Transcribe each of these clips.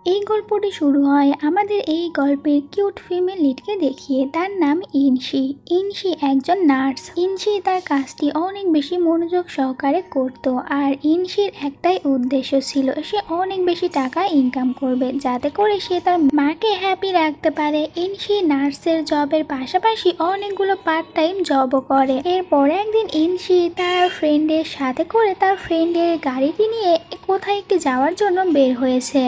এই গল্পটি শুরু হয় আমাদের এই গল্পের কিউট ফিমেল লিডকে দেখিয়ে। তার নাম ইনশি। ইনশি একজন নার্স। ইনশি তার কাজটি অনেক বেশি মনোযোগ সহকারে করত। আর ইনশির একটাই উদ্দেশ্য ছিল, সে অনেক বেশি টাকা ইনকাম করবে যাতে করে সে তার মাকে হ্যাপি রাখতে পারে। ইনশি নার্সের জবের পাশাপাশি অনেকগুলো পার্ট টাইম জবও করে। এরপরে একদিন ইনশি তার ফ্রেন্ডের সাথে করে তার ফ্রেন্ডের গাড়িটি নিয়ে কোথায় একটি যাওয়ার জন্য বের হয়েছে।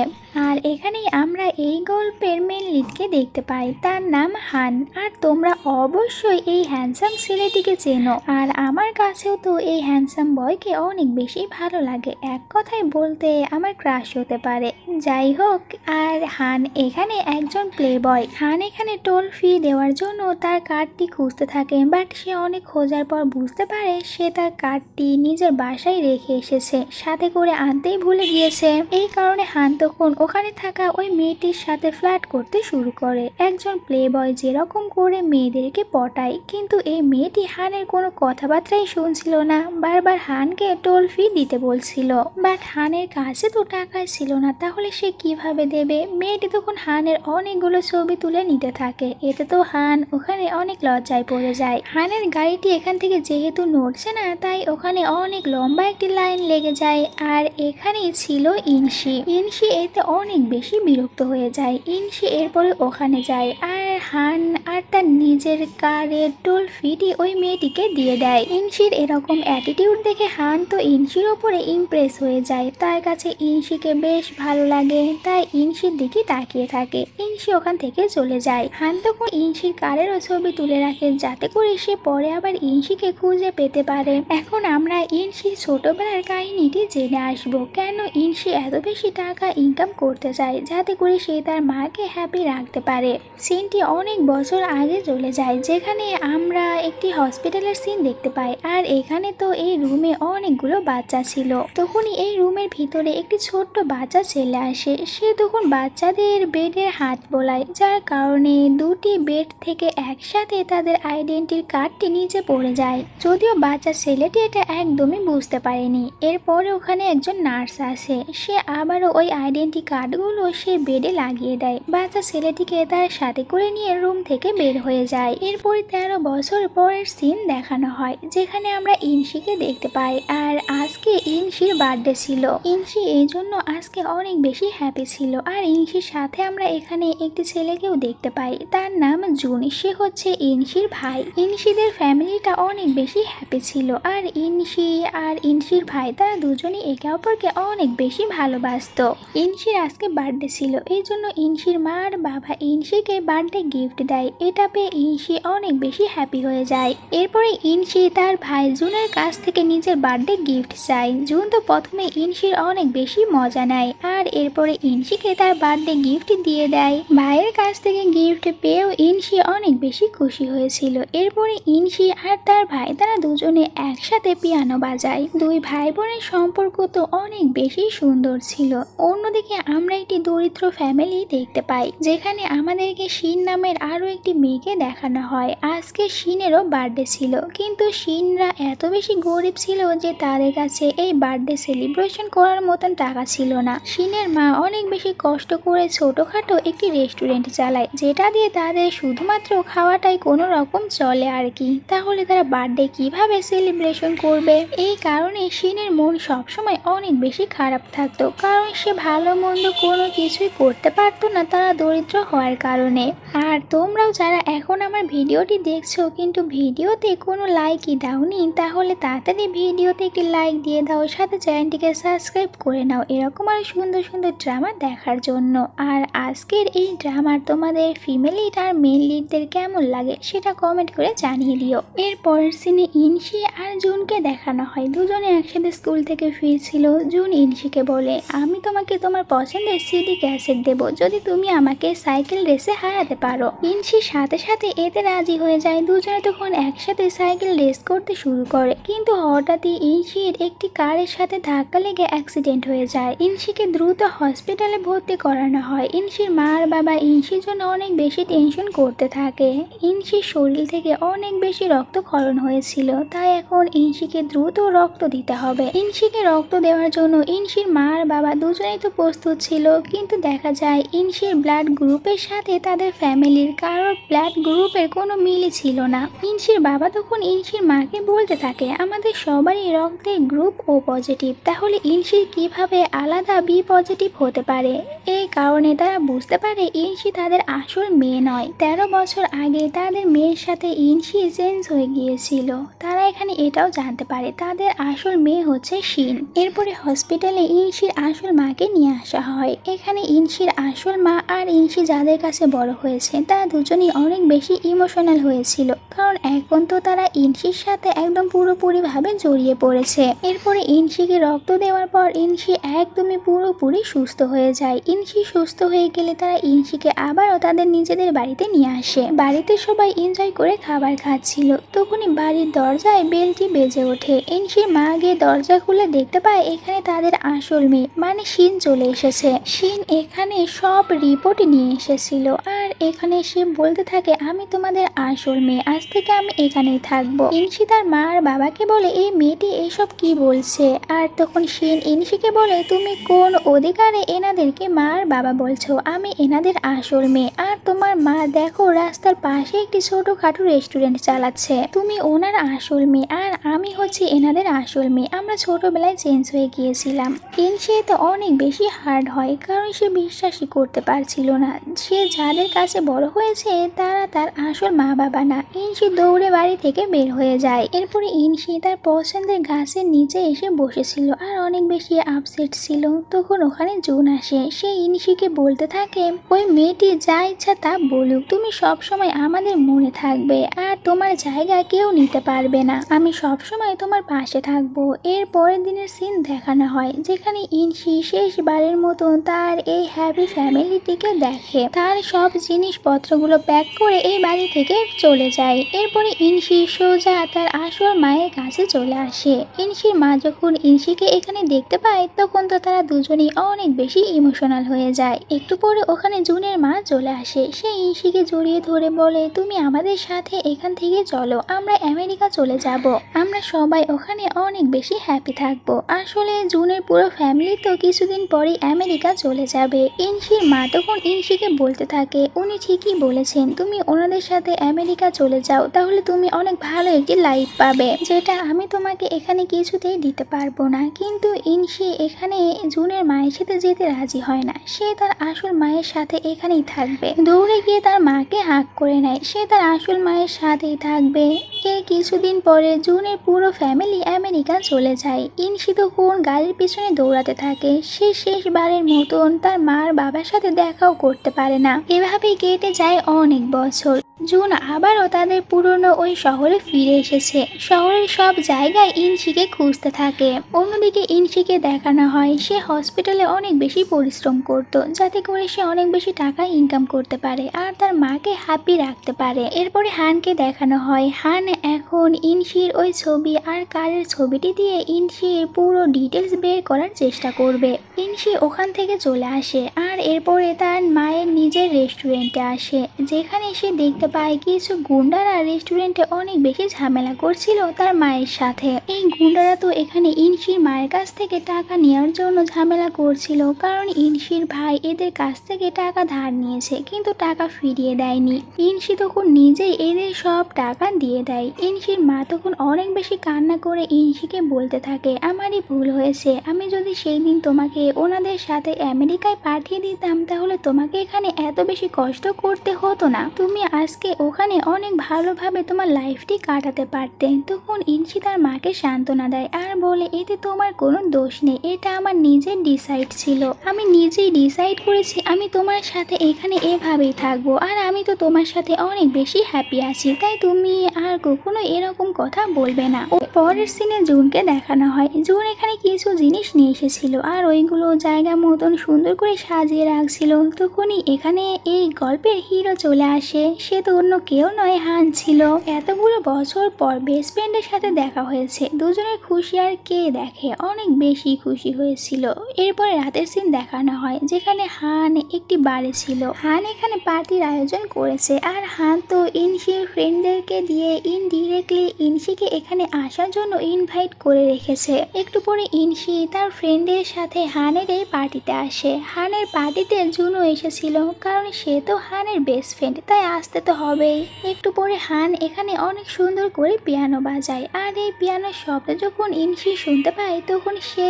আর এখানেই আমরা এই গল্পের মেন লিডকে দেখতে পাই, তার নাম হান। আর তোমরা অবশ্যই এই হ্যান্ডসাম ছেলেটিকে চেনো। আর আমার কাছেও তো এই হ্যান্ডসাম বয়কে অনেক বেশি ভালো লাগে, এক কথায় বলতে আমার ক্রাশ হতে পারে। যাই হোক, আর হান এখানে একজন প্লে বয়। হান এখানে টোল ফি দেওয়ার জন্য তার কার্ডটি খুঁজতে থাকে, বাট সে অনেক খোঁজার পর বুঝতে পারে সে তার কার্ডটি নিজের বাসায় রেখে এসেছে, সাথে করে আনতেই ভুলে গিয়েছে। এই কারণে হান তখন ওখানে থাকা ওই মেয়েটির সাথে ফ্লার্ট করতে শুরু করে। একজন প্লে বয় যেরকম করে মেয়েদেরকে পটায়, কিন্তু এই মেয়েটি হানের কোনো কথাবার্তাই শুনছিল না, বারবার হানকে টোল ফি দিতে বলছিল। বাট হানের কাছে তো টাকা ছিল না, তাহলে সে কিভাবে দেবে? মেয়েটি তখন হানের অনেকগুলো ছবি তুলে নিতে থাকে। এতে তো হান ওখানে অনেক লজ্জায় পড়ে যায়। হানের গাড়িটি এখান থেকে যেহেতু নড়ছে না, তাই ওখানে অনেক লম্বা একটি লাইন লেগে যায়। আর এখানেই ছিল ইনশি। ইনশি এতে অনেক বেশি বিরক্ত হয়ে যায়। ইনশি এরপরে ওখানে যায় আর হান আর তার নিজের কারের টোল ফিটি ওই মেয়েটিকে দিয়ে দেয়। ইনশির এরকম অ্যাটিটিউড দেখে হান তো ইনশির ওপরে ইমপ্রেস হয়ে যায়। তার কাছে ইনশিকে বেশ ভালো লাগে, তাই ইনশির দিকে তাকিয়ে থাকে। ইনশি ওখান থেকে চলে যায়। হান তখন ইনশির কারেরও ছবি তুলে রাখে, যাতে করে সে পরে আবার ইনশিকে খুঁজে পেতে পারে। এখন আমরা ইনশির ছোটবেলার কাহিনীটি জেনে আসবো, কেন ইনশি এত বেশি টাকা ইনকাম করতে চায় যাতে করে সে তার মাকে হ্যাপি রাখতে পারে। সিনটি অনেক বছর আগে চলে যায়, যেখানে আমরা একটি হসপিটালের সিন দেখতে পাই। আর এখানে তো এই রুমে অনেকগুলো বাচ্চা ছিল। তখনই এই রুমের ভিতরে একটি ছোট্ট বাচ্চা ছেলে আসে। সে তখন বাচ্চাদের বেডের হাত বোলায়, যার কারণে দুটি বেড থেকে একসাথে তাদের আইডেন্টির কার্ডটি নিচে পড়ে যায়। যদিও বাচ্চা ছেলেটি এটা একদমই বুঝতে পারেনি। এরপরে ওখানে একজন নার্স আসে, সে আবারও ওই আইডেন্টি কার্ডগুলো সে বেডে লাগিয়ে দেয়। বাচ্চা ছেলেটিকে তার সাথে করে নিয়ে রুম থেকে বের হয়ে যায়। এরপরে 13 বছর পরের সিন দেখানো হয়, যেখানে আমরা ইনশিকে দেখতে পাই। আর আজকে ইনশির বার্থডে ছিল। ইনশি এই জন্য আজকে অনেক বেশি হ্যাপি ছিল। আর ইনশির সাথে আমরা এখানে একটি ছেলেকেও দেখতে পাই, তার নাম জুন। সে হচ্ছে ইনশির ভাই। ইনশিদের ফ্যামিলিটা অনেক বেশি হ্যাপি ছিল। আর ইনশি আর ইনশির ভাই তারা দুজনেই একে অপরকে অনেক বেশি ভালোবাসতো। ইনশির আজকে বার্থডে ছিল, এই জন্য ইনশির মা আর বাবা ইনশিকে বার্থডে গিফট দেয়। এটা পেয়ে ইনশি অনেক বেশি হ্যাপি হয়ে যায়। এরপরে ইনশি তার ভাই জুনের কাছ থেকে নিজের বার্থডে গিফট চায়। জুন তো প্রথমে ইনশির অনেক বেশি মজা নেয়, আর এরপরে ইনশিকে তার বার্থডে গিফট দিয়ে দেয়। ভাইয়ের কাছ থেকে গিফট পেয়েও ইনশি অনেক বেশি খুশি হয়েছিল। এরপরে ইনশি আর তার ভাই তারা দুজনে একসাথে পিয়ানো বাজায়। দুই ভাই বোনের সম্পর্ক তো অনেক বেশি সুন্দর ছিল। অন্যদিকে আমরা একটি দরিদ্র ফ্যামিলি দেখতে পাই, যেখানে আমাদেরকে শিন নামের আরো একটি মেয়েকে দেখানো হয়। আজকে শিনেরও বার্থডে ছিল, কিন্তু শিনরা এত বেশি গরিব ছিল যে তাদের কাছে এই বার্থডে সেলিব্রেশন করার মতন টাকা ছিল না। শিনের মা অনেক বেশি কষ্ট করে ছোটখাটো একটি রেস্টুরেন্ট চালায়, যেটা দিয়ে তাদের শুধুমাত্র খাওয়াটাই কোনো রকম চলে আর কি। তাহলে তারা বার্থডে কিভাবে সেলিব্রেশন করবে? এই কারণে শিনের মন সবসময় অনেক বেশি খারাপ থাকতো, কারণ সে ভালো মন্দ কোনো কিছুই করতে পারতো না তারা দরিদ্র হওয়ার কারণে। আর তোমরাও যারা এখন আমার ভিডিওটি দেখছো কিন্তু ভিডিওতে কোনো লাইকই দাওনি, তাহলে তাড়াতাড়ি ভিডিওতে একটি লাইক দিয়ে দাও, সাথে চ্যানেলটিকে সাবস্ক্রাইব করে নাও এরকম আরো সুন্দর সুন্দর ড্রামা দেখার জন্য। আর আজকের এই ড্রামার তোমাদের ফিমেল লিড আর মেল লিডদের কেমন লাগে সেটা কমেন্ট করে জানিয়ে দিও। এর পরের সিনে ইনশি আর জুনকে দেখানো হয়। দুজনে একসাথে স্কুল থেকে ফিরছিল। জুন ইনশিকে বলে, আমি তোমাকে তোমার পছন্দের সিডি ক্যাসেট দেব যদি তুমি আমাকে সাইকেল রেসে হারাতে পারো। ইনশি সাথে সাথে এতে রাজি হয়ে যায়। দুজনে তখন একসাথে সাইকেল রেস করতে শুরু করে, কিন্তু হঠাৎই ইনশির একটি কারের সাথে ধাক্কা লেগে অ্যাক্সিডেন্ট হয়ে যায়। ইনশিকে দ্রুত হসপিটালে ভর্তি করানো হয়। ইনশির মা আর বাবা ইনশির জন্য অনেক বেশি টেনশন করতে থাকে। ইনশির শরীর থেকে অনেক বেশি রক্তক্ষরণ হয়েছিল, তাই এখন ইনশিকে দ্রুত রক্ত দিতে হবে। ইনশিকে রক্ত দেওয়ার জন্য ইনশির মা আর বাবা দুজনেই তো প্রস্তুত হচ্ছিল, কিন্তু দেখা যায় ইনশির ব্লাড গ্রুপের সাথে তাদের ফ্যামিলির কারোর ব্লাড গ্রুপের কোনো মিলই ছিল না। ইনশির বাবা তখন ইনশির মাকে বলতে থাকে, আমাদের সবারই রক্তের গ্রুপ ও পজিটিভ, তাহলে ইনশির কিভাবে আলাদা বি পজিটিভ হতে পারে। এই কারণে তারা বুঝতে পারে ইনশি তাদের আসল মেয়ে নয়। 13 বছর আগে তাদের মেয়ের সাথে ইনশি চেঞ্জ হয়ে গিয়েছিল। তারা এখানে এটাও জানতে পারে তাদের আসল মেয়ে হচ্ছে শিন। এরপরে হসপিটালে ইনশির আসল মাকে নিয়ে আসা হয়। এখানে ইনশির আসল মা আর ইনশি যাদের কাছে বড় হয়েছে তারা দুজনেই অনেক বেশি ইমোশনাল হয়েছিল, কারণ এখন তো তারা ইনশির সাথে একদম পুরোপুরিভাবে জড়িয়ে পড়েছে। এরপরে ইনশিকে রক্ত দেওয়ার পর ইনশি একদমই পুরোপুরি সুস্থ হয়ে যায়। ইনশি সুস্থ হয়ে গেলে তারা ইনশিকে আবারও তাদের নিজেদের বাড়িতে নিয়ে আসে। বাড়িতে সবাই এনজয় করে খাবার খাচ্ছিল, তখনই বাড়ির দরজায় বেলটি বেজে ওঠে। ইনশির মা গিয়ে দরজা খুলে দেখতে পায় এখানে তাদের আসল মেয়ে মানে শিন চলে এসেছে। শিন এখানে সব রিপোর্ট নিয়ে এসেছিল আর এখানে সে বলতে থাকে, আমি তোমাদের আসল মেয়ে, আজ থেকে আমি এখানেই থাকবো। ইনশি তার মা আর বাবাকে বলে এই মেয়েটি এসব কি বলছে, আর তখন শিন ইনশিকে বলে, তুমি কোন অধিকারে এনাদেরকে মা আর বাবা বলছো? আমি এনাদের আসল মেয়ে। আর তোমার মা দেখো রাস্তার পাশে একটি ছোটখাটো রেস্টুরেন্ট চালাচ্ছে, তুমি ওনার আসল মেয়ে আর আমি হচ্ছে এনাদের আসল মেয়ে। আমরা ছোটবেলায় চেঞ্জ হয়ে গিয়েছিলাম। ইনশি তো অনেক বেশি হার্ড হয়, কারণ সে বিশ্বাসই করতে পারছিল না সে যাদের কাছে বড় হয়েছে তারা তার আসল মা বাবা না। ইনশি দৌড়ে বাড়ি থেকে বের হয়ে যায়। এরপরে ইনশি তার পছন্দের গাছের নিচে এসে বসেছিল আর অনেক বেশি আপসেট ছিল। তখন ওখানে জুন আসে। সে ইনশিকে বলতে থাকে, ওই মেয়েটি যা ইচ্ছা তা বলুক, তুমি সব সময় আমাদের মনে থাকবে আর তোমার জায়গা কেউ নিতে পারবে না। আমি সব সময় তোমার পাশে থাকবো। এর পরের দিনের সিন দেখানো হয় যেখানে ইনশি শেষবারের মতো তার এই হ্যাপি ফ্যামিলিটিকে দেখে। তার সব জিনিসপত্রগুলো প্যাক করে এই বাড়ি থেকে চলে যায়। এরপরে ইনশি সোজা তার আসল মায়ের কাছে চলে আসে। ইনশির মা যখন ইনশিকে এখানে দেখতে পায় তখন তো তারা দুজনেই অনেক বেশি ইমোশনাল হয়ে যায়। একটু পরে ওখানে জুনের মা চলে আসে। সে ইনশিকে জড়িয়ে ধরে বলে, তুমি আমাদের সাথে এখান থেকে চলো, আমরা আমেরিকা চলে যাব। আমরা সবাই ওখানে অনেক বেশি হ্যাপি থাকবো। আসলে জুনের পুরো ফ্যামিলি তো কিছুদিন পরেই আমেরিকা চলে যাবে। ইনশির মা তখন ইনশিকে বলতে থাকে, উনি ঠিকই বলেছেন, তুমি ওনাদের সাথে আমেরিকা চলে যাও, তাহলে তুমি অনেক ভালো একটি লাইফ পাবে, যেটা আমি তোমাকে এখানে কিছুতেই দিতে পারবো না। কিন্তু ইনশি এখানে জুনের মায়ের সাথে যেতে রাজি হয় না। সে তার আসল মায়ের সাথে এখানেই থাকবে। দৌড়ে গিয়ে তার মাকে হাঁক করে নেয়, সে তার আসল মায়ের সাথেই থাকবে। এর কিছুদিন পরে জুনের পুরো ফ্যামিলি আমেরিকা চলে যায়। ইনশি তখন গাড়ির পিছনে দৌড়াতে থাকে। সে শেষবারের মতন তার মার বাবার সাথে দেখাও করতে পারে না। এভাবেই কেটে যায় অনেক বছর। জুন আবারও তাদের পুরনো ওই শহরে ফিরে এসেছে। শহরের সব জায়গায় ইনশিকে খুঁজতে থাকে। অন্যদিকে ইনশিকে দেখানো হয় সে হসপিটালে অনেক বেশি পরিশ্রম করত, যাতে করে সে অনেক বেশি টাকা ইনকাম করতে পারে আর তার মাকে হ্যাপি রাখতে পারে। এরপরে হানকে দেখানো হয়। হান এখন ইনশির ওই ছবি আর কারের ছবিটি দিয়ে ইনশির পুরো ডিটেলস বের করার চেষ্টা করবে। ইনশি ওখান থেকে চলে আসে আর এরপরে তার মায়ের নিজের রেস্টুরেন্টে আসে, যেখানে সে দেখতে পায় কিছু গুন্ডারা রেস্টুরেন্টে অনেক বেশি ঝামেলা করছিল তার মায়ের সাথে। এই গুন্ডারা তো এখানে ইনশির মায়ের কাছ থেকে টাকা নেওয়ার জন্য ঝামেলা করছিল, কারণ ইনশির ভাই এদের কাছ থেকে টাকা ধার নিয়েছে কিন্তু টাকা ফিরিয়ে দেয়নি। ইনশি তখন নিজেই এদের সব টাকা দিয়ে দেয়। ইনশির মা তখন অনেক বেশি কান্না করে ইনশিকে বলতে থাকে, আমারই ভুল হয়েছে, আমি যদি সেই দিন তোমাকে ওনাদের সাথে আমেরিকায় পাঠিয়ে দিতাম তাহলে তোমাকে এখানে এত বেশি কষ্ট করতে হতো না, তুমি আজকে ওখানে অনেক ভালোভাবে তোমার লাইফটি কাটাতে পারতে। তখন ইনশি তার মাকে সান্ত্বনা দেয় আর বলে, এতে তোমার কোনো দোষ নেই, এটা আমার নিজের ডিসাইড ছিল, আমি নিজেই ডিসাইড করেছি আমি তোমার সাথে এখানে এভাবেই থাকবো আর আমি তো তোমার সাথে অনেক বেশি হ্যাপি আছি, তাই তুমি আর কখনো এরকম কথা বলবে না। পরের সিনে জুনকে দেখানো হয়। জুন এখানে কিছু জিনিস নিয়ে এসেছিল আর ওইগুলো জায়গা মতন সুন্দর করে সাজিয়ে রাখছিল। তখনই এখানে এই গল্পের হিরো চলে আসে। সে কিন্তু অন্য কেউ নয়, হান ছিল। এতগুলো বছর পর বেস্ট ফ্রেন্ডের সাথে দেখা হয়েছে, দুজনের খুশি আর কে দেখে, অনেক বেশি খুশি হয়েছিল। এরপরে রাতের সিন দেখানো হয় যেখানে হান একটি বারে ছিল। হান এখানে পার্টির আয়োজন করেছে আর হান তো ইনশির ফ্রেন্ডদেরকে দিয়ে ইনডিরেক্টলি ইনশিকে এখানে আসার জন্য ইনভাইট করে রেখেছে। একটু পরে ইনশি তার ফ্রেন্ডের সাথে হানের এই পার্টিতে আসে। হানের পার্টিতে জুনও এসেছিল, কারণ সে তো হানের বেস্ট ফ্রেন্ড, তাই আসতে তো হবেই। একটু পরে হান এখানে অনেক সুন্দর করে পিয়ানো বাজায়, আর এই পিয়ানোর শব্দ যখন ইনশি শুনতে পায় তখন সে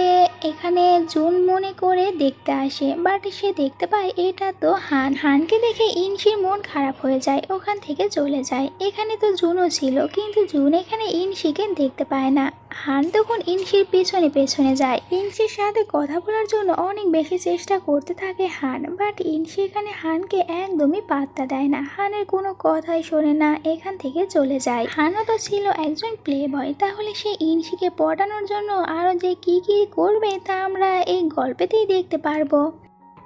এখানে জুন মনে করে দেখতে আসে, বাট সে দেখতে পায় এটা তো হান। হানকে দেখে ইনশির মন খারাপ হয়ে যায়, ওখান থেকে চলে যায়। এখানে তো জুনও ছিল, কিন্তু জুন এখানে ইনশিকে দেখতে পায় না। হান তখন ইনশির পেছনে পেছনে যায়, ইনশির সাথে কথা বলার জন্য অনেক বেশি চেষ্টা করতে থাকে হান, বাট ইনশি এখানে হানকে একদমই পাত্তা দেয় না, হানের কোনো কথাই শোনে না, এখান থেকে চলে যায়। হানও তো ছিল একজন প্লে বয়, তাহলে সে ইনশিকে পটানোর জন্য আরো যে কি কি করবে তা আমরা এই গল্পেতেই দেখতে পারবো।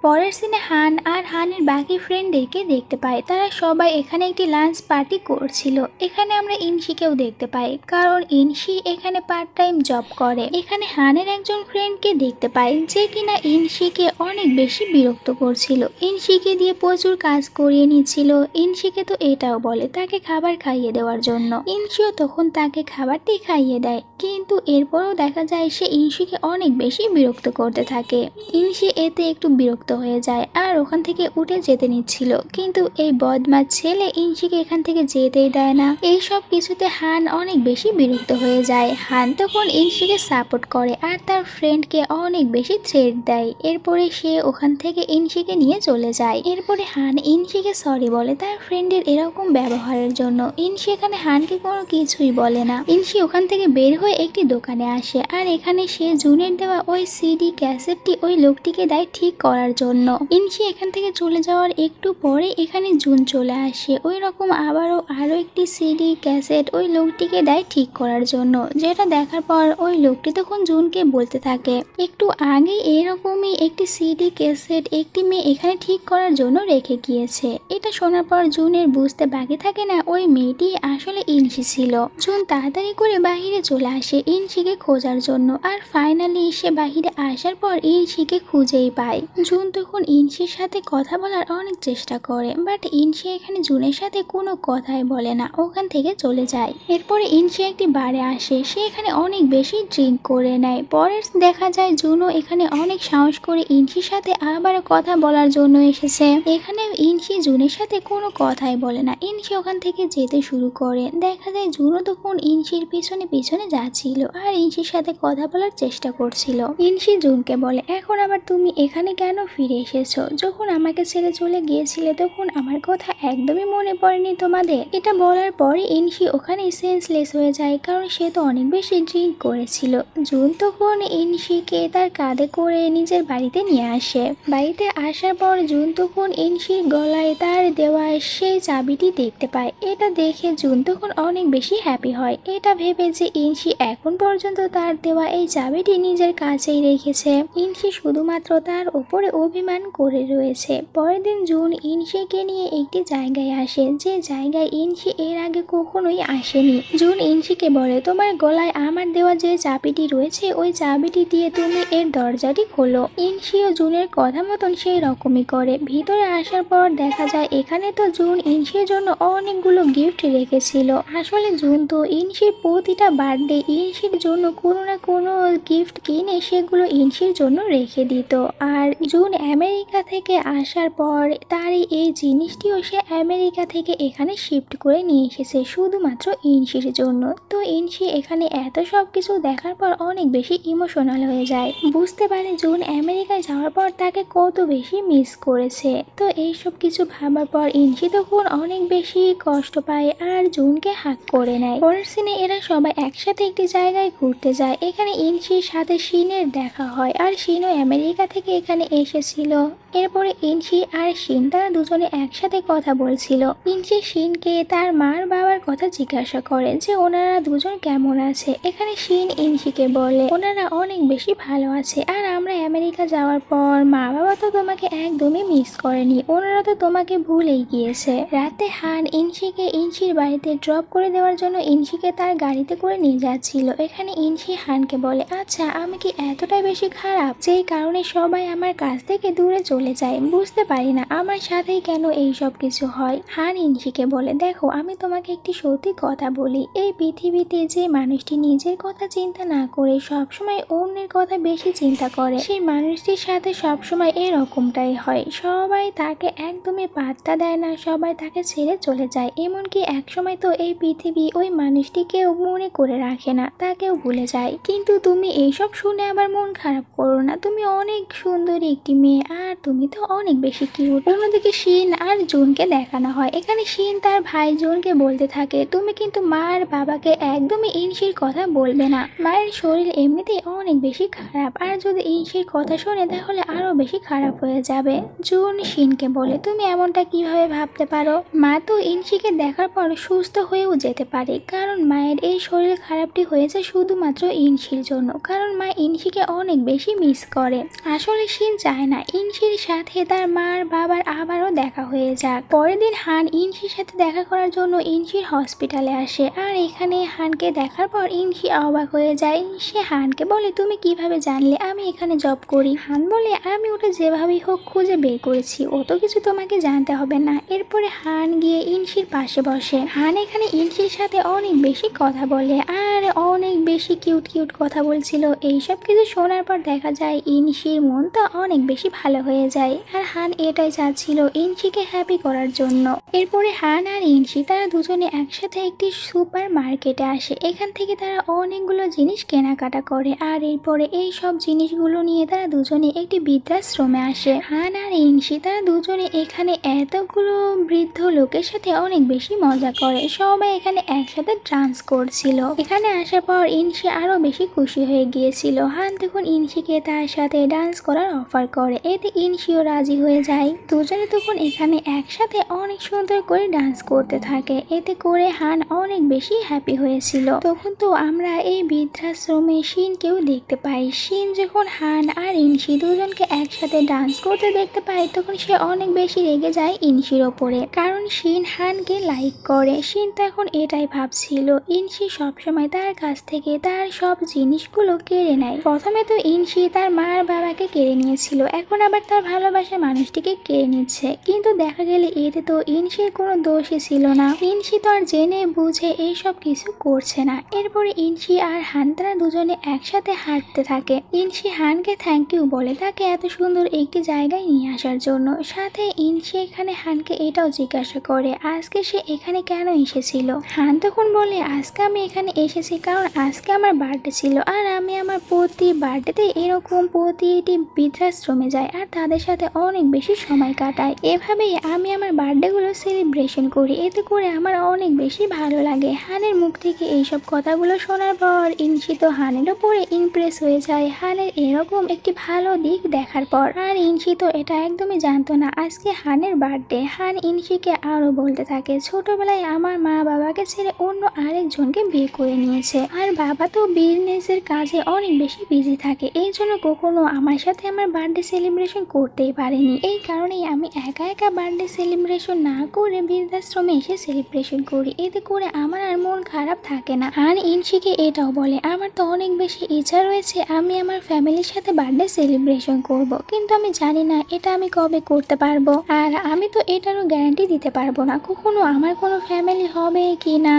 পরের সিনে হান আর হানের বাকি ফ্রেন্ডদেরকে দেখতে পাই, তারা সবাই এখানে একটি লাঞ্চ পার্টি করছিল। এখানে আমরা ইনশিকেও দেখতে পাই, কারণ ইনশি এখানে পার্ট টাইম জব করে। এখানে হানের একজন ফ্রেন্ডকে দেখতে পাই যে কিনা ইনশিকে অনেক বেশি বিরক্ত করছিল, ইনশিকে দিয়ে প্রচুর কাজ করিয়ে নিচ্ছিল। ইনশিকে তো এটাও বলে তাকে খাবার খাইয়ে দেওয়ার জন্য, ইনশিও তখন তাকে খাবারটি খাইয়ে দেয়, কিন্তু এরপরও দেখা যায় সে ইনশিকে অনেক বেশি বিরক্ত করতে থাকে। ইনশি এতে একটু বিরক্ত হয়ে যায় আর ওখান থেকে উঠে যেতে নিচ্ছিল, কিন্তু এই বদমাশ ছেলে ইনশিকে এখান থেকে যেতেই দেয় না। এই সব কিছুতে হান অনেক বেশি বিরক্ত হয়ে যায়। হান তখন ইনশিকে সাপোর্ট করে আর তার ফ্রেন্ডকে অনেক বেশি থ্রেট দেয়। এরপরে সে ওখান থেকে ইনশিকে নিয়ে চলে যায়। এরপরে হান ইনশিকে সরি বলে তার ফ্রেন্ডের এরকম ব্যবহারের জন্য। ইনশি এখানে হানকে কোনো কিছুই বলে না। ইনশি ওখান থেকে বের হয়ে একটি দোকানে আসে আর এখানে সে জুনের দেওয়া ওই সিডি ক্যাসেটটি ওই লোকটিকে দেয় ঠিক করার জন্য। ইনশি এখান থেকে চলে যাওয়ার একটু পরে এখানে জুন চলে আসে, ওই রকম আরো একটি সিডি ক্যাসেট ওই লোকটিকে দেয় ঠিক করার জন্য, যেটা দেখার পর ওই লোকটি তখন জুনকে বলতে থাকে একটু আগে এরকমই একটি সিডি ক্যাসেট একটি মেয়ে এখানে ঠিক করার জন্য রেখে গিয়েছে। এটা শোনার পর জুনের বুঝতে বাকি থাকে না ওই মেয়েটি আসলে ইনশি ছিল। জুন তাড়াতাড়ি করে বাহিরে চলে আসে ইনশিকে খোঁজার জন্য, আর ফাইনালি সে বাহিরে আসার পর ইনশিকে খুঁজেই পায়। জুন তখন ইনশির সাথে কথা বলার অনেক চেষ্টা করে, বাট ইনশি এখানে জুনের সাথে কোনো কথাই বলে না, ওখান থেকে চলে যায়। এরপরে ইনশি একটি বারে আসে, সে এখানে অনেক বেশি ড্রিঙ্ক করে নেয়। পরে দেখা যায় জুনও এখানে অনেক সাহস করে ইনশির সাথে আবার কথা বলার জন্য এসেছে। এখানে ইনশি জুনের সাথে কোনো কথাই বলে না, ইনশি ওখান থেকে যেতে শুরু করে। দেখা যায় জুনও তখন ইনশির পিছনে পিছনে যাচ্ছিল আর ইনশির সাথে কথা বলার চেষ্টা করছিল। ইনশি জুনকে বলে এখন আবার তুমি এখানে কেন ফিরে এসেছো? যখন আমাকে ছেড়ে চলে গিয়েছিলে তখন আমার কথা একদমই মনে পড়েনি তোমাদের? এটা বলার পরে ইনশি ওখানে সেন্সলেস হয়ে যায়, কারণ সে তো অনেক বেশি ড্রিঙ্ক করেছিল। জুন তখন ইনশিকে তার কাঁধে করে নিজের বাড়িতে নিয়ে আসে। বাড়িতে আসার পর জুন তখন ইনশির গলায় তার দেওয়া সেই চাবিটি দেখতে পায়। এটা দেখে জুন তখন অনেক বেশি হ্যাপি হয়, এটা ভেবে যে ইনশি এখন পর্যন্ত তার দেওয়া এই চাবিটি নিজের কাছেই রেখেছে। ইনশি শুধুমাত্র তার উপরে অভিমান করে রয়েছে। পরের দিন জুন ইনশিকে নিয়ে একটি জায়গায় আসে, যে জায়গায় ইনশি এর আগে কখনোই আসেনি। জুন ইনশিকে বলে তোমার গলায় আমার দেওয়া যে চাবিটি রয়েছে ওই চাবিটি দিয়ে তুমি এর দরজাটি খোলো। ইনশিও জুনের কথা মতন সেই রকমই করে। ভিতরে আসার পর দেখা যায় এখানে তো জুন ইনশির জন্য অনেকগুলো গিফট রেখেছিল। আসলে জুন তো ইনশির প্রতিটা বার্থডে ইনশির জন্য কোনো না কোনো গিফট কিনে সেগুলো ইনশির জন্য রেখে দিত। আর জুন আমেরিকা থেকে আসার পর তার এই জিনিসটিও সে আমেরিকা থেকে এখানে শিফট করে নিয়ে এসেছে শুধুমাত্র ইনশির জন্য। তো ইনশি এখানে এত সব কিছু দেখার পর অনেক বেশি ইমোশনাল হয়ে যায়, বুঝতে পারে জুন আমেরিকায় যাওয়ার পর তাকে কত বেশি মিস করেছে। তো এইসব কিছু ভাবার পর ইনশি তখন অনেক বেশি কষ্ট পায় আর জুনকে হাত করে নেয়। পরের সিনে এরা সবাই একসাথে একটি জায়গায় ঘুরতে যায়। এখানে ইনশির সাথে শিনের দেখা হয়, আর শিনও আমেরিকা থেকে এখানে এসেছিল। এরপরে ইনশি আর শিন তারা দুজনে একসাথে কথা বলছিল। ইনশি শিনকে তার মার বাবার কথা জিজ্ঞাসা করে যে ওনারা দুজন কেমন আছে। এখানে শিন ইনশিকে বলে ওনারা অনেক বেশি ভালো আছে, আর আমরা আমেরিকা যাওয়ার পর মা বাবা তো তোমাকে একদমই মিস করেনি, ওনারা তো তোমাকে ভুলেই গিয়েছে। রাতে হান ইনশিকে ইনশির বাড়িতে ড্রপ করে দেওয়ার জন্য ইনশিকে তার গাড়িতে করে নিয়ে যাচ্ছিল। এখানে ইনশি হানকে বলে আচ্ছা আমি কি এতটাই বেশি খারাপ যেই কারণে সবাই আমার কাছ থেকে দূরে চলে যায়? বুঝতে পারি না আমার সাথেই কেন এই সব কিছু হয়। হান ইনশিকে বলে দেখো আমি তোমাকে একটি সত্যি কথা বলি, এই পৃথিবীতে যে মানুষটি নিজের কথা চিন্তা না করে সবসময় অন্যের কথা বেশি চিন্তা করে সেই মানুষটির সাথে সবসময় এরকমটাই হয়। সবাই তাকে একদমই পাত্তা দেয় না, সবাই তাকে ছেড়ে চলে যায়, এমনকি একসময় তো এই পৃথিবী ওই মানুষটিকেও মনে করে রাখে না, তাকেও ভুলে যায়। কিন্তু তুমি এইসব শুনে আবার মন খারাপ করো না, তুমি অনেক সুন্দরী একটি মেয়ে, আর তুমি তো অনেক বেশি কিউট। অন্যদিকে শিন আর জুনকে দেখানো হয়। এখানে শিন তার ভাই জুনকে বলতে থাকে তুমি কিন্তু মা আর বাবাকে একদমই ইনশির কথা বলবে না, মায়ের শরীর এমনিতেই অনেক বেশি খারাপ, আর যদি ইনশির কথা শোনে তাহলে আরো বেশি খারাপ হয়ে যাবে। জুন শিনকে বলে তুমি এমনটা কিভাবে ভাবতে পারো, মা তো ইনশিকে দেখার পর সুস্থ হয়েও যেতে পারে, কারণ মায়ের এই শরীর খারাপটি হয়েছে শুধুমাত্র ইনশির জন্য, কারণ মা ইনশিকে অনেক বেশি মিস করে। আসলে শিন চায় না ইনশির সাথে তার মার বাবার আবারও দেখা হয়ে যাক। পরের দিন হান ইনশির সাথে দেখা করার জন্য ইনশির হসপিটালে আসে, আর এখানে হানকে দেখার পর ইনশি অবাক হয়ে যায়। সে হানকে বলে তুমি কিভাবে জানলে আমি এখানে জব করি? হান বলে আমি ওটা যেভাবেই হোক খুঁজে বের করেছি, অত কিছু তোমাকে জানতে হবে না। এরপরে হান গিয়ে ইনশির পাশে বসে। হান এখানে ইনশির সাথে অনেক বেশি কথা বলে আর অনেক বেশি কিউট কিউট কথা বলছিল। এইসব কিছু শোনার পর দেখা যায় ইনশির মনটা অনেক বেশি ভালো হয়ে যায়, আর হান এটাই চাচ্ছিল ইনশিকে হ্যাপি করার জন্য। এরপরে হান আর ইনশি তারা দুজনে একসাথে একটি সুপার মার্কেটে আসে। এখান থেকে তারা অনেকগুলো জিনিস কেনাকাটা করে, আর এরপরে এই সব জিনিসগুলো নিয়ে তারা দুজনে একটি বৃদ্ধাশ্রমে আসে। হান আর ইনশি তারা দুজনে এখানে এতগুলো বৃদ্ধ লোকের সাথে অনেক বেশি মজা করে, সবাই এখানে একসাথে ডান্স করছিল। এখানে আসার পর ইনশি আরো বেশি খুশি হয়ে গিয়েছিল। হান তখন ইনশিকে তার সাথে ডান্স করার অফার করে, এতে ইনশিও রাজি হয়ে যায়। দুজনে তখন এখানে একসাথে অনেক সুন্দর করে ডান্স করতে থাকে, এতে করে হান অনেক বেশি হ্যাপি হয়েছিল। তখন তো আমরা এই বৃদ্ধাশ্রমে শিনকেও দেখতে পাই। শিন যখন হান আর ইনশি দুজনকে একসাথে ডান্স করতে দেখতে পায় তখন সে অনেক বেশি রেগে যায় ইনশির ওপরে, কারণ শিন হানকে লাইক করে। শিন তো এখন এটাই ভাবছিল ইনশি সবসময় তার কাছ থেকে তার সব জিনিসগুলো কেড়ে নেয়। প্রথমে তো ইনশি তার মা আর বাবাকে কেড়ে নিয়েছিল, এখন আবার তার ভালোবাসার মানুষটিকে কেড়ে নিচ্ছে, কিন্তু দেখা গেলে এতে তো ইনশির কোনো দোষই ছিল না। ইনশি তো আর জেনে বুঝে এইসব কিছু করছে না। এরপরে ইনশি আর হান তারা দুজনে একসাথে হাঁটতে থাকে। ইনশি হানকে থ্যাংক ইউ বলে তাকে এত সুন্দর একটি জায়গায় নিয়ে আসার জন্য। সাথে ইনশি এখানে হানকে এটাও জিজ্ঞাসা করে আজকে সে এখানে কেন এসেছিল। হান তখন বলে আজকে আমি এখানে এসেছি কারণ আজকে আমার বার্থডে ছিল, আর আমি আমার প্রতি বার্থডেতে এরকম প্রতিটি বৃদ্ধাশ্রমে যাই আর তাদের সাথে অনেক বেশি সময় কাটাই। এভাবেই আমি আমার বার্থডেগুলো সেলিব্রেশন করি, এতে করে আমার অনেক বেশি ভালো লাগে। হানের মুখ থেকে এইসব কথাগুলো শোনার পর ইনশি তো হানের উপরে ইমপ্রেস হয়ে যায় হানের এরকম একটি ভালো দিক দেখার পর। আর ইনশি তো এটা একদমই জানতো না আজকে হানের বার্থডে। হান ইনশিকে আরো বলতে থাকে ছোটবেলায় আমার মা বাবাকে ছেড়ে অন্য আরেকজনকে বিয়ে করে নিয়েছে, আর বাবা তো বিজনেসের কাজে অনেক বেশি বিজি থাকে, এই জন্য কখনো আমার সাথে আমার বার্থডে সেলিব্রেশন করতেই পারেনি। এই কারণেই আমি একা একা বার্থডে সেলিব্রেশন না করে বৃদ্ধাশ্রমে এসে সেলিব্রেশন করি, এতে করে আমার আর মন খারাপ থাকে না। হান ইনশিকে এটাও বলে আমার তো অনেক বেশি ইচ্ছা রয়েছে আমি আমার ফ্যামিলির সাথে বার্থডে সেলিব্রেশন করব, কিন্তু আমি জানি না এটা আমি কবে করতে পারবো, আর আমি তো এটারও গ্যারান্টি দিতে পারবো না কখনো আমার কোনো ফ্যামিলি হবে কি না,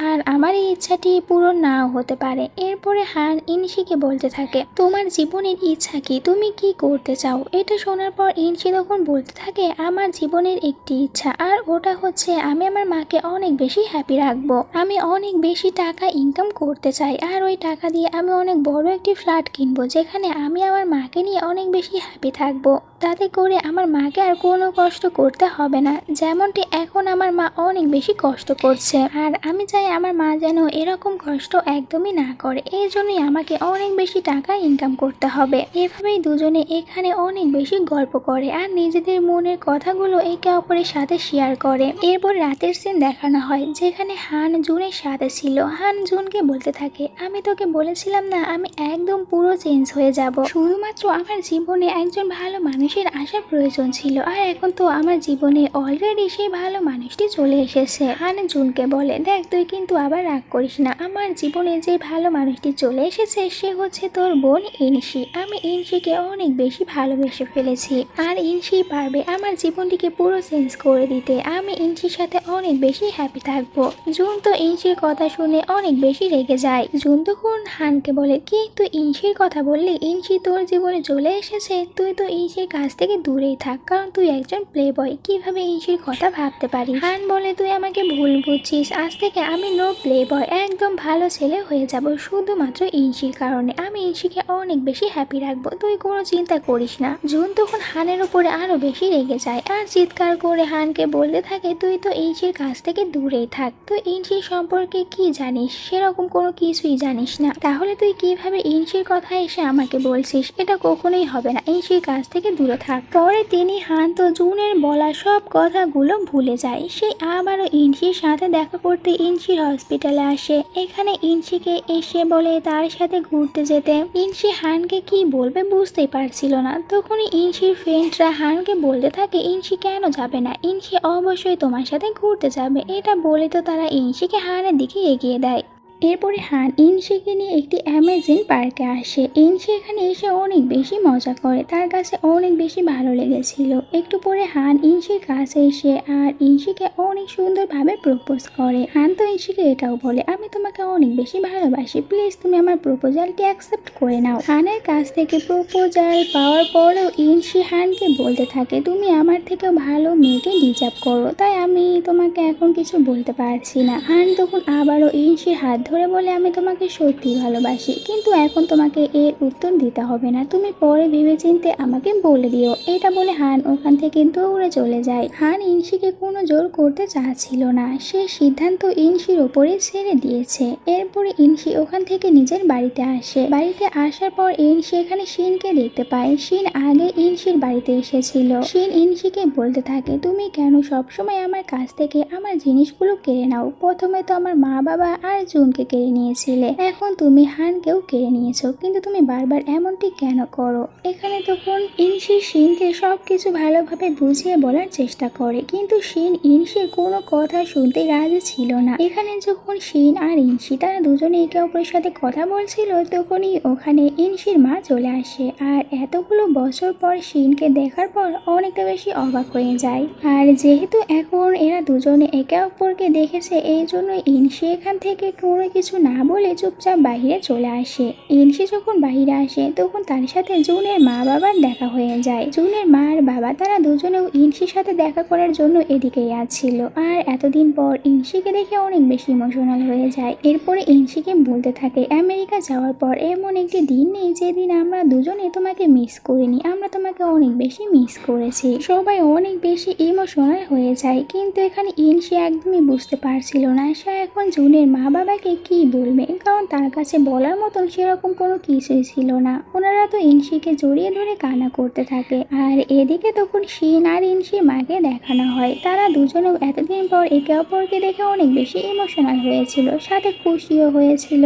আর আমার এই ইচ্ছাটি পূরণ নাও হতে পারে। এরপরে হান ইনশিকে বলতে থাকে তোমার জীবনের ইচ্ছা কি, তুমি কি করতে চাও। এটা শোনার পর ইনশি তখন বলতে থাকে আমার জীবনের একটি ইচ্ছা, আর ওটা হচ্ছে আমি আমার মাকে অনেক বেশি হ্যাপি রাখবো, আমি অনেক বেশি টাকা ইনকাম করতে চাই, আর ওই টাকা দিয়ে আমি অনেক বড় একটি ফ্ল্যাট কিনবো যেখানে আমি আমার মাকে নিয়ে অনেক বেশি হ্যাপি থাকবো। তাতে করে আমার মাকে আর কোনো কষ্ট করতে হবে না, যেমনটি এখন আমার মা অনেক বেশি কষ্ট করছে। আর আমি চাই আমার মা যেন এরকম কষ্ট একদমই না করে, এই জন্যই আমাকে অনেক বেশি টাকা ইনকাম করতে হবে। এভাবেই দুজনে এখানে অনেক বেশি গল্প করে আর নিজেদের মনের কথাগুলো একে অপরের সাথে শেয়ার করে। এরপর রাতের সিন দেখানো হয় যেখানে হান জুনের সাথে ছিল। হান জুনকে বলতে থাকে, আমি তোকে বলেছিলাম না আমি একদম পুরো চেঞ্জ হয়ে যাব, শুধুমাত্র আমার জীবনে একজন ভালো মানুষের আসার প্রয়োজন ছিল, আর এখন তো আমার জীবনে অলরেডি সেই ভালো মানুষটি চলে এসেছে। হান জুনকে বলে, দেখ তুই কিন্তু আবার রাগ করিস না, আমার জীবনে যে ভালো মানুষটি চলে এসেছে সে হচ্ছে তোর বোন ইনশি। আমি ইনশিকে অনেক বেশি ভালোবেসে ফেলেছি আর ইনশি পারবে আমার জীবনটিকে পুরো চেঞ্জ করে দিতে। আমি ইনশির সাথে অনেক বেশি হ্যাপি থাকবো। জুন তো ইনশির কথা শুনে অনেক বেশি রেগে যায়। জুন তখন হানকে বলে, কি তুই ইনশির কথা বললি? ইনশি তোর জীবনে চলে এসেছে, তুই তো ইনশির কাছ থেকে দূরেই থাক, কারণ তুই একজন প্লে বয়, কিভাবে ইনশির কথা ভাবতে পারিস? হান বলে, তুই আমাকে ভুল বুঝছিস, আজ থেকে আমি নো প্লে বয়, একদম ভালো ছেলে হয়ে যাব শুধুমাত্র ইনশির কারণে। আমি ইনশিকে অনেক বেশি হ্যাপি রাখবো, তুই কোনো চিন্তা করিস না। জুন তখন হানের উপরে আরো বেশি রেগে যায় আর চিৎকার করে হানকে বলতে থাকে, তুই তো ইনশির কাছ থেকে দূরেই থাক, তুই ইনশির সম্পর্কে কি জানিস? সেরকম কোনো কিছুই জানিস না, তাহলে তুই কিভাবে ইনশির কথা এসে আমাকে বলছিস? এটা কখনোই হবে না, ইনশির কাছ থেকে দূরে থাক। পরে তিনি হান তো জুনের বলা সব কথাগুলো ভুলে যায়। সে আবারও ইনশির সাথে দেখা করতে ইনশির হসপিটালে আসে। এখানে ইনশিকে এসে বলে তার সাথে ঘুরতে যেতে। ইনশি হানকে কি বলবে বুঝতেই পারছিল না। তখনই ইনশির ফ্রেন্ডরা হানকে বলতে থাকে, ইনশি কেন যাবে না? ইনশি অবশ্যই তোমার সাথে ঘুরতে যাবে। এটা বলে তো তারা ইনশিকে হানের দিকে এগিয়ে দেয়। এরপরে হান ইনশিকে নিয়ে একটি অ্যামেজিং পার্কে আসে। ইনশি এখানে এসে অনেক বেশি মজা করে, তার কাছে অনেক বেশি ভালো লেগেছিল। একটু পরে হান ইনশির কাছে এসে আর ইনশিকে অনেক সুন্দরভাবে প্রপোজ করে। হান তো ইনশিকে এটাও বলে, আমি তোমাকে অনেক বেশি ভালোবাসি, প্লিজ তুমি আমার প্রপোজালটি অ্যাকসেপ্ট করে নাও। হানের কাছ থেকে প্রপোজাল পাওয়ার পরেও ইনশি হানকে বলতে থাকে, তুমি আমার থেকেও ভালো মেয়েকে ডিজার্ভ করো, তাই আমি তোমাকে এখন কিছু বলতে পারছি না। হান তখন আবারও ইনশির হাত ধরে বলে, আমি তোমাকে সত্যি ভালোবাসি, কিন্তু এখন তোমাকে এর উত্তর দিতে হবে না, তুমি পরে ভেবেচিন্তে আমাকে বলে দিও। এটা বলে হান ওখান থেকে দৌড়ে চলে যায়। হান ইনশিকে কোনো জোর করতে চাচ্ছিল না, সে সিদ্ধান্ত ইনশির ওপরে ছেড়ে দিয়েছে। এরপরে ইনশি ওখান থেকে নিজের বাড়িতে আসে। বাড়িতে আসার পর ইনশি এখানে শিনকে দেখতে পায়। শিন আগে ইনশির বাড়িতে এসেছিল। শিন ইনশিকে বলতে থাকে, তুমি কেন সবসময় আমার কাছ থেকে আমার জিনিসগুলো কেড়ে নাও? প্রথমে তো আমার মা বাবা আর জুনকে কেড়ে নিয়েছিলে, এখন তুমি হানকেও কেড়ে নিয়েছো, কিন্তু তুমি বারবার এমনটি কেন করো? এখানে তখন ইনশি শিনকে সবকিছু ভালোভাবে বুঝিয়ে বলার চেষ্টা করে, কিন্তু শিন ইনশির কোনো কথা শুনতে রাজি ছিল না। এখানে যখন শিন আর ইনশি তারা দুজনে একে অপরের সাথে কথা বলছিল, তখনই ওখানে ইনশির মা চলে আসে আর এতগুলো বছর পর শিনকে দেখার পর অনেকটা বেশি অবাক হয়ে যায়। আর যেহেতু এখন এরা দুজনে একে অপরকে দেখেছে, এই জন্য ইনশি এখান থেকে কোনো কিছু না বলে চুপচাপ বাহিরে চলে আসে। ইনশি যখন বাহিরে আসে তখন তার সাথে জুনের মা বাবার দেখা হয়ে যায়। জুনের মা আর বাবা তারা দুজনেও ইনশির সাথে দেখা করার জন্য এদিকেই আসছিল। আর এতদিন পর ইনশিকে দেখে অনেক বেশি ইমোশনাল হয়ে যায়। এরপরে ইনশিকে বলতে থাকে, আমেরিকা যাওয়ার পর এমন একটি দিন নেই যেদিন আমরা দুজনে তোমাকে মিস করিনি, আমরা তোমাকে অনেক বেশি মিস করেছি। সবাই অনেক বেশি ইমোশনাল হয়ে যায়, কিন্তু এখানে ইনশি একদমই বুঝতে পারছিল না সে এখন জুনের মা বাবাকে কি বলবে, কারণ তার কাছে বলার মতন সেরকম কোনো কিছুই ছিল না। ওনারা তো ইনশিকে জড়িয়ে ধরে কান্না করতে থাকে। আর এদিকে তখন শিন আর ইনশির মাকে দেখানো হয়। তারা দুজনেও এতদিন পর একে অপরকে দেখে অনেক বেশি ইমোশনাল হয়েছিল, সাথে খুশিও হয়েছিল।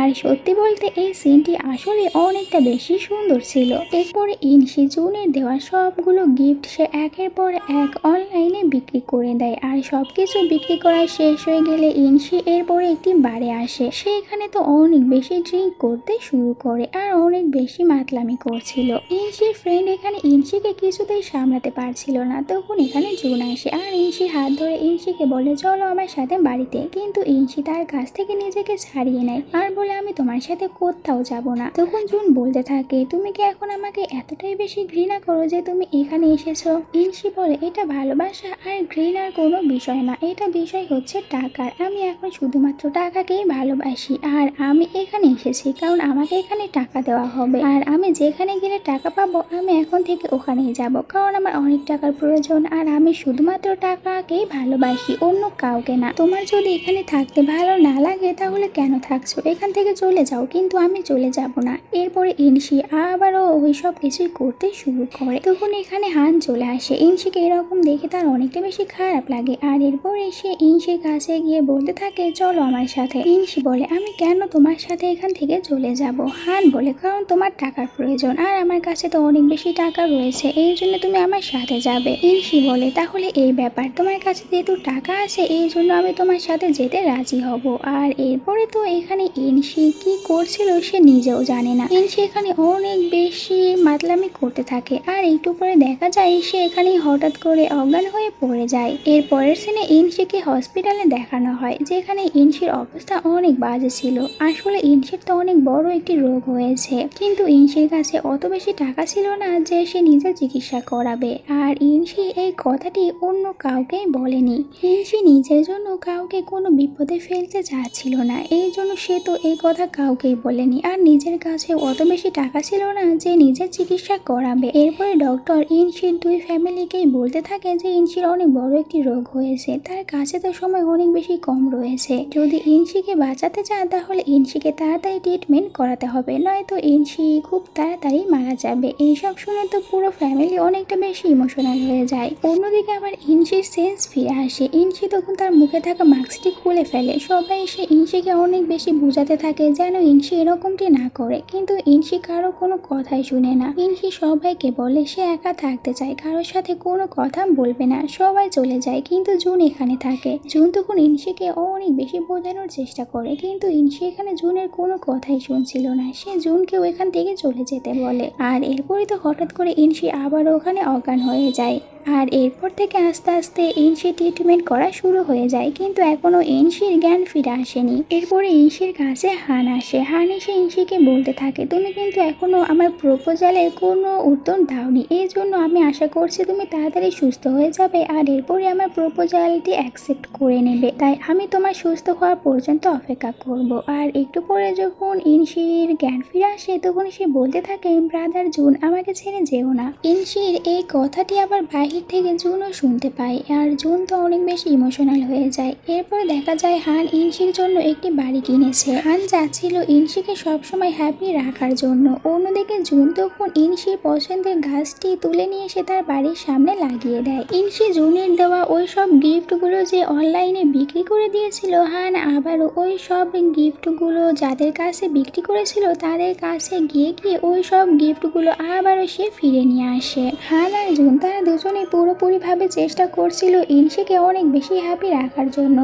আর সত্যি বলতে এই সিনটি আসলে অনেকটা বেশি সুন্দর ছিল। এরপরে ইনশি জুনের দেওয়া সবগুলো গিফট সে একের পর এক অনলাইনে বিক্রি করে দেয়। আর সবকিছু বিক্রি করা শেষ হয়ে গেলে ইনশি এরপরে একটি বারে আসে। সে এখানে তো অনেক বেশি ড্রিঙ্ক করতে শুরু করে আর অনেক বেশি মাতলামি করছিল। ইনশির ফ্রেন্ড এখানে ইনশিকে কিছুতেই সামলাতে পারছিল না। তখন এখানে জুন আসে আর ইনশির হাত ধরে ইনশিকে বলে, চলো আমার সাথে বাড়িতে। কিন্তু ইনশি তার কাছ থেকে নিজেকে ছাড়িয়ে নেয় আর হলে আমি তোমার সাথে কোথাও যাব না। তখন জুন বলতে থাকে, তুমি কি এখন আমাকে এতটাই বেশি ঘৃণা করো যে তুমি এখানে এসেছো? ইনসি বলে, এটা ভালোবাসা আর ঘৃণার কোনো বিষয় না, এটা বিষয় হচ্ছে টাকার। আমি এখন শুধুমাত্র টাকাকেই ভালোবাসি আর আমি এখানে এসেছি কারণ আমাকে এখানে টাকা দেওয়া হবে, আর আমি যেখানে গেলে টাকা পাবো আমি এখন থেকে ওখানেই যাব, কারণ আমার অনেক টাকার প্রয়োজন আর আমি শুধুমাত্র টাকাকেই ভালোবাসি, অন্য কাউকে না। তোমার যদি এখানে থাকতে ভালো না লাগে তাহলে কেন থাকছো, এখান থেকে চলে যাও। কিন্তু আমি চলে যাব না। এরপরে ইনসি আবারও ওই সব কিছুই করতে শুরু করে। তখন এখানে হান চলে আসে। ইনসিকে এরকম দেখে তার অনেকটা বেশি খারাপ লাগে, আর এরপর এসে ইনসির কাছে গিয়ে বলতে থাকে, চলো আমার সাথে। ইনসি বলে, আমি কেন তোমার সাথে এখান থেকে চলে যাব? হান বলে, কারণ তোমার টাকার প্রয়োজন আর আমার কাছে তো অনেক বেশি টাকা রয়েছে, এই জন্য তুমি আমার সাথে যাবে। ইনসি বলে, তাহলে এই ব্যাপার, তোমার কাছে যেহেতু টাকা আছে এই জন্য আমি তোমার সাথে যেতে রাজি হব। আর এরপরে তো এখানে ইনসি কি করছিল সে নিজেও জানে না। ইনসি এখানে অনেক বেশি মাতলামি করতে থাকে, আর একটু পরে দেখা যায় সে এখানে হঠাৎ করে অজ্ঞান হয়ে পড়ে যায়। এর পরের সিনে ইনসিকে হসপিটালে দেখানো হয়, যেখানে ইনসির অবস্থা অনেক বাজে ছিল। আসলে ইনসির তো অনেক বড় একটি রোগ হয়েছে, কিন্তু ইনসির কাছে অত বেশি টাকা ছিল না যে সে নিজের চিকিৎসা করাবে। আর ইনসি এই কথাটি অন্য কাউকেই বলেনি। ইনসি নিজের জন্য কাউকে কোনো বিপদে ফেলতে চাচ্ছিল না, এই জন্য সে তো এই কথা কাউকেই বলেনি। আর নিজের কাছে অত বেশি টাকা ছিল না যে নিজের চিকিৎসা করাবে। এরপরে ডক্টর ইনসির দুই ফ্যামিলিকেই বলতে থাকে যে ইনসির অনেক বড় একটি রোগ হয়েছে, তার কাছে তো সময় অনেক বেশি কম রয়েছে। যদি ইনসিকে বাঁচাতে চান তাহলে ইনসিকে তাড়াতাড়ি ট্রিটমেন্ট করাতে হবে, নয়তো ইনসি খুব তাড়াতাড়ি মারা যাবে। এইসব শুনে তো পুরো ফ্যামিলি অনেকটা বেশি ইমোশনাল হয়ে যায়। অন্যদিকে আবার ইনসির সেন্স ফিরে আসে। ইনসি তখন তার মুখে থাকা মাস্কটি খুলে ফেলে। সবাই এসে ইনসিকে অনেক বেশি বোঝাতে থাকে যেন ইনসি এরকমটি না করে, কিন্তু ইনসি কারো কোনো কথাই শুনে না। ইনসি সবাইকে বলে সে একা থাকতে চায়, কারোর সাথে কোনো কথা বলবে না। সবাই চলে যায়, কিন্তু জুন এখানে থাকে। জুন তখন ইনসিকে অনেক বেশি বোঝানোর চেষ্টা করে, কিন্তু ইনসি এখানে জুনের কোনো কথাই শুনছিল না। সে জুনকেও এখান থেকে চলে যেতে বলে। আর এরপরে তো হঠাৎ করে ইনসি আবার ওখানে অজ্ঞান হয়ে যায়। আর এরপর থেকে আস্তে আস্তে ইনসি ট্রিটমেন্ট করা শুরু হয়ে যায়, কিন্তু এখনো ইনসির জ্ঞান ফিরে আসেনি। এরপরে ইনসির কাছে হান আসে। হান এসে ইনসিকে বলতে থাকে, তুমি কিন্তু এখনো আমার প্রপোজালের কোনো উত্তর দাওনি, এই জন্য আমি আশা করছি তুমি তাড়াতাড়ি সুস্থ হয়ে যাবে আর এরপরে আমার প্রপোজালটি অ্যাকসেপ্ট করে নেবে। তাই আমি তোমার সুস্থ হওয়া পর্যন্ত অপেক্ষা করব। আর একটু পরে যখন ইনসির জ্ঞান ফিরে আসে তখন সে বলতে থাকে, ব্রাদার জুন, আমাকে ছেড়ে যেও না। ইনসির এই কথাটি আবার বাহির থেকে জুনও শুনতে পায়, আর জুন তো অনেক বেশি ইমোশনাল হয়ে যায়। এরপরে দেখা যায় হান ইনসির জন্য একটি বাড়ি কিনেছে। হান চাচ্ছিল ইনসিকে সবসময় হ্যাপি রাখার জন্য। অন্যদিকে জুন তখন ইনসির পছন্দের গাছটি তুলে নিয়ে এসে তার বাড়ির সামনে লাগিয়ে দেয়। ইনসি জুনের দেওয়া ওই সব গিফটগুলো যে অনলাইনে বিক্রি করে দিয়েছিল, হান আবারও ওই সব গিফটগুলো যাদের কাছে বিক্রি করেছিল তাদের কাছে গিয়ে ওই সব গিফটগুলো আবারও সে ফিরে নিয়ে আসে। হান আর জুন তারা দুজনে পুরোপুরিভাবে চেষ্টা করছিল ইনসিকে অনেক বেশি হ্যাপি রাখার জন্য।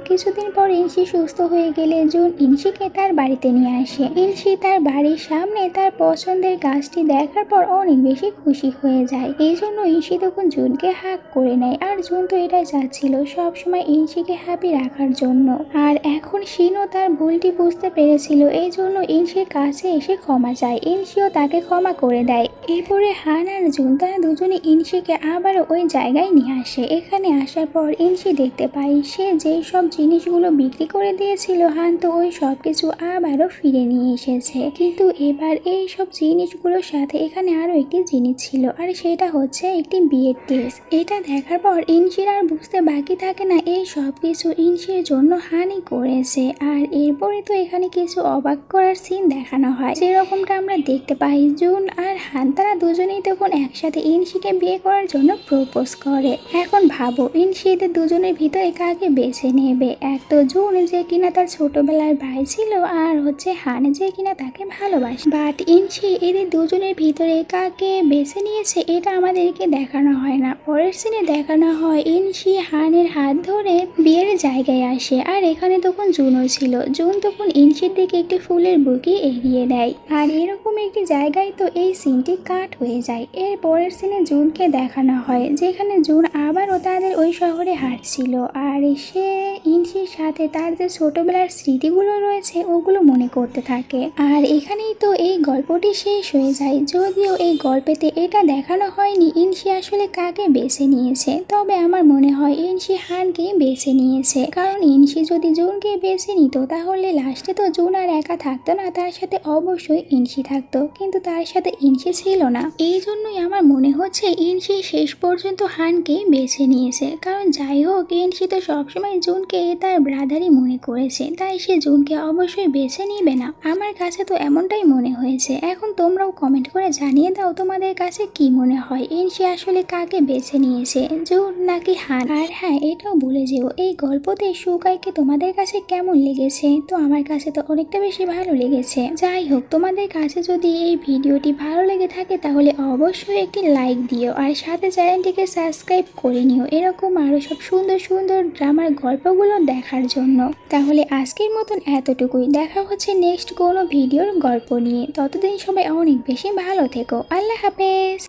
কিছুদিন পর ইনসি সুস্থ হয়ে গেলে জুন ইনসিকে তার বাড়িতে নিয়ে আসে। ইনসি তার বাড়ির সামনে তার পছন্দের গাছটি দেখার পর অনেক বেশি খুশি হয়ে যায়। এই জন্য ইনসি তখন জুনকে হাগ করে নেয়, আর জুন তো এটাই চাচ্ছিল সবসময় ইনসিকে হ্যাপি রাখার জন্য। আর এখন শিনও তার ভুলটি বুঝতে পেরেছিল, এই জন্য ইনসির কাছে এসে ক্ষমা চায়। ইনসিও তাকে ক্ষমা করে দেয়। এরপরে হান আর জুন তারা দুজনে ইনসিকে আবারও ওই জায়গায় নিয়ে আসে। এখানে আসার পর ইনসি দেখতে পায় সে যেই সব জিনিসগুলো বিক্রি করে দিয়েছিল হান তো ওই সব কিছু আবারও ফিরে নিয়ে এসেছে। কিন্তু এবার এই সব জিনিসগুলোর সাথে এখানে আরো একটি জিনিস ছিল, আর সেটা হচ্ছে একটি বিয়ের ড্রেস। এটা দেখার পর ইনসির আর বুঝতে বাকি থাকে না এই সব কিছু ইনসির জন্য হানি করেছে। আর এরপরে তো এখানে কিছু অবাক করার সিন দেখানো হয়, যেরকমটা আমরা দেখতে পাই জুন আর হান তারা দুজনেই তখন একসাথে ইনসিকে বিয়ে করার জন্য প্রপোজ করে। এখন ভাবো ইনসি এদের দুজনের ভিতরে কাকে বেছে নেবে? এক তো জুন যে কিনা তার ছোটবেলার ভাই ছিল, আর হচ্ছে হান যে কিনা তাকে ভালোবাসে। বাট ইনসি এদের দুজনের ভিতরে কাকে বেছে নিয়েছে এটা আমাদেরকে দেখানো হয় না। পরের সিনে দেখানো হয় ইনসি হানের হাত ধরে বিয়ের জায়গায় আসে, আর এখানে তখন জুনও ছিল। জুন তখন ইনসির দিকে একটি ফুলের বুকে এগিয়ে দেয়, আর এরকম একটি জায়গায় তো এই সিনটি কাট হয়ে যায়। এর পরের সিনে জুনকে দেখানো হয় যেখানে জুন আবারও তাদের ওই শহরে হাঁটছিল, আর সে ইনশির সাথে তার যে ছোটবেলার স্মৃতিগুলো রয়েছে ওগুলো মনে করতে থাকে। আর এখানেই তো এই গল্পটি শেষ হয়ে যায়। যদিও এই গল্পেতে এটা দেখানো হয়নি ইনশি আসলে কাকে বেছে নিয়েছে, তবে আমার মনে হয় ইনশি হানকে বেছে নিয়েছে। কারণ ইনশি যদি জুনকে বেছে নিত তাহলে লাস্টে তো জুন আর একা থাকতো না, তার সাথে অবশ্যই ইনশি থাকতো, কিন্তু তার সাথে ইনশি ছিল না। এই জন্যই আমার মনে হচ্ছে ইনশি শেষ পর্যন্ত হানকে বেছে নিয়েছে। কারণ যাই হোক ইনশি তো সবসময় জুনকে তার ব্রাদারই মনে করেছে, তাই সে জুনকে অবশ্যই বেছে নিবে না। আমার কাছে তো এমনটাই মনে হয়েছে। এখন তোমরাও কমেন্ট করে জানিয়ে দাও তোমাদের কাছে কি মনে হয় ইনশি আসলে কাকে বেছে নিয়েছে, জুন নাকি হান। আর হ্যাঁ, এটাও ভুলে যেও এই গল্পতে সুকাইকে তোমাদের কাছে কেমন লেগেছে। তো আমার কাছে তো অনেকটা বেশি ভালো লেগেছে। যাই হোক, তোমাদের কাছে যদি এই ভিডিওটি ভালো লেগে থাকে তাহলে অবশ্যই একটি লাইক দিও, আর সাথে চ্যানেলটিকে সাবস্ক্রাইব করে নিও এরকম আরো সব সুন্দর সুন্দর ড্রামার গল্পগুলো দেখার জন্য। তাহলে আজকের মতন এতটুকুই, দেখা হচ্ছে নেক্সট কোনো ভিডিওর গল্প নিয়ে। ততদিন সবাই অনেক বেশি ভালো থেকো। আল্লাহ হাফেজ।